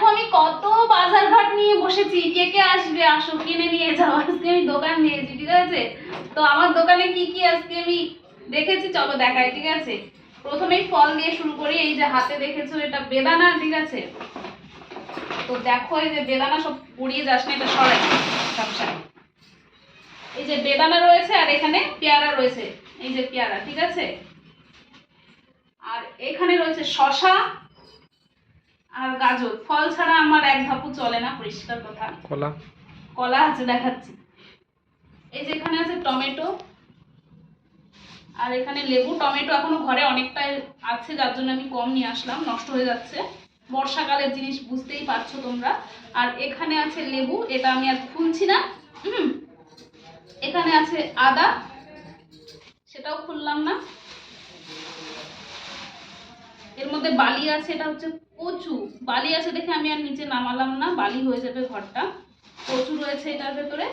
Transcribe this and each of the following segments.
দেখো আমি কত বাজার ঘাট নিয়ে বসেছি, কে কে আসবে আসো কিনে নিয়ে যাও। আজকে আমি দোকান নিয়েছি, ঠিক আছে? তো আমার দোকানে কি কি আজকে আমি দেখেছি চলো দেখাই, ঠিক আছে? প্রথমেই ফল দিয়ে শুরু করি। এই যে হাতে দেখেছো এটা বেদানা, ঠিক আছে? তো দেখো এই যে বেদানা, সব পুড়িয়ে যাস না, এটা সরাই সবসময়। এই যে বেদানা রয়েছে আর এখানে পেয়ারা রয়েছে, এই যে পেয়ারা, ঠিক আছে? আর এখানে রয়েছে শসা আর গাজর। ফল ছাড়া আমার এক ধাপও চলে না, পরিষ্কার কথা। কলা, কলা আছে, দেখাচ্ছি। এই যে এখানে আছে টমেটো আর এখানে লেবু। টমেটো এখনো ঘরে অনেকটাই আছে, যার জন্য আমি কম নিয়ে আসলাম, নষ্ট হয়ে যাচ্ছে। বর্ষাকালের জিনিস বুঝতেই পারছো তোমরা। আর এখানে আছে লেবু, এটা আমি আর খুলছি না। এখানে আছে আদা, সেটাও খুললাম না। এর মধ্যে বালি আছে, এটা হচ্ছে কচু। বালি আছে দেখে আমি আর নিচে নামালাম না, বালি হয়ে যাবে ঘরটা। কচু রয়েছে এটার ভেতরে।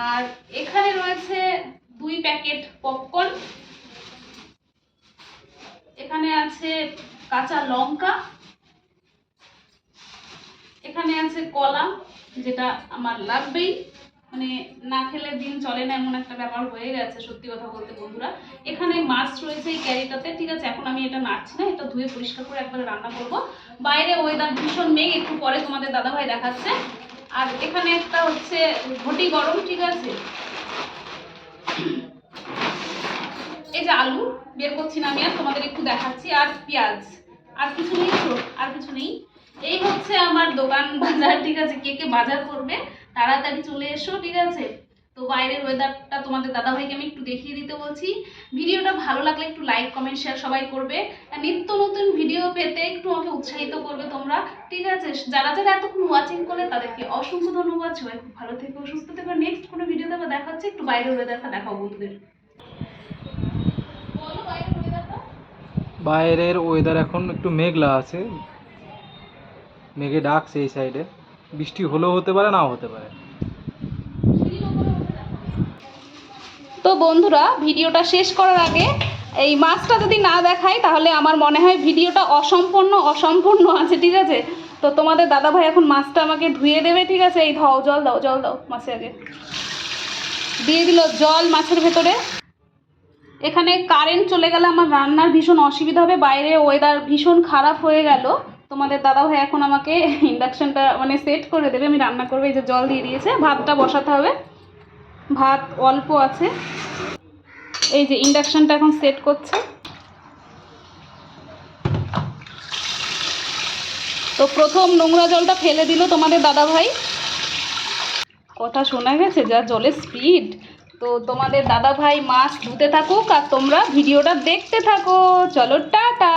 আর এখানে রয়েছে 2 প্যাকেট পপকর্ন। এখানে আছে কাঁচা লঙ্কা। এখানে আছে কলা, যেটা আমার লাগবেই, মানে না খেলে দিন চলে না, এমন একটা ব্যাপার হয়ে গেছে সত্যি কথা বলতে বন্ধুরা। এখানে মাছ রয়েছে এই ক্যারিটাতে, ঠিক আছে? এখন আমি এটা নাড়ছি না, এটা ধুয়ে পরিষ্কার করে একবারে রান্না করব। বাইরে ওয়েদার ভীষণ মেঘ, একটু পরে তোমাদের দাদাভাই দেখাচ্ছে। আর এখানে একটা হচ্ছে ঘটি গরম, ঠিক আছে? এই যে আলু বের করছি না আমি, আর তোমাদের একটু দেখাচ্ছি। আর পেঁয়াজ। আর কিছু নেই তো, আর কিছু নেই। এই হচ্ছে আমার দোকান বাজার, ঠিক আছে? কে কে বাজার করবে তাড়াতাড়ি চলে এসো, ঠিক আছে? তো বাইরের ওয়েদারটা তোমাদের দাদাভাইকে আমি একটু দেখিয়ে দিতে বলছি। ভিডিওটা ভালো লাগলে একটু লাইক কমেন্ট শেয়ার সবাই করবে। আর নিত্য নতুন ভিডিও পেতে একটু আমাকে উৎসাহিত করবে তোমরা, ঠিক আছে? যারা যারা এতক্ষণ ওয়াচিং করলে তাদেরকে অসংখ্য ধন্যবাদ। সবাই খুব ভালো থেকো, সুস্থ থেকো। নেক্সট কোনো ভিডিওতে আবার দেখা হচ্ছে। একটু বাইরের ওয়েদারটা দেখাও বন্ধুদের। বাইরের ওয়েদার এখন একটু মেঘলা আছে, মেঘে ডাকছে এই সাইডে। বৃষ্টি হলেও হতে পারে, নাও হতে পারে। তো বন্ধুরা, ভিডিওটা শেষ করার আগে এই মাছটা যদি না দেখাই তাহলে আমার মনে হয় ভিডিওটা অসম্পূর্ণ আছে, ঠিক আছে? তো তোমাদের দাদাভাই এখন মাছটা আমাকে ধুয়ে দেবে, ঠিক আছে? এই ধাও, জল দাও, জল দাও মাছে। আগে দিয়ে দিল জল মাছের ভেতরে। এখানে কারেন্ট চলে গেলে আমার রান্নার ভীষণ অসুবিধা হবে, বাইরে ওয়েদার ভীষণ খারাপ হয়ে গেল। তোমাদের দাদাভাই এখন আমাকে ইন্ডাকশনটা মানে সেট করে দেবে, আমি রান্না করবো। এই যে জল দিয়ে দিয়েছে, ভাতটা বসাতে হবে। ভাত অল্প আছে। এই যে ইন্ডাকশনটা এখন সেট করছে। তো প্রথম নোংরা জলটা ফেলে দিল তোমাদের দাদাভাই। কথা শোনা গেছে, যা জলের স্পিড। তো তোমাদের দাদাভাই মাছ ধুতে থাকুক আর তোমরা ভিডিওটা দেখতে থাকো। চলো টাটা।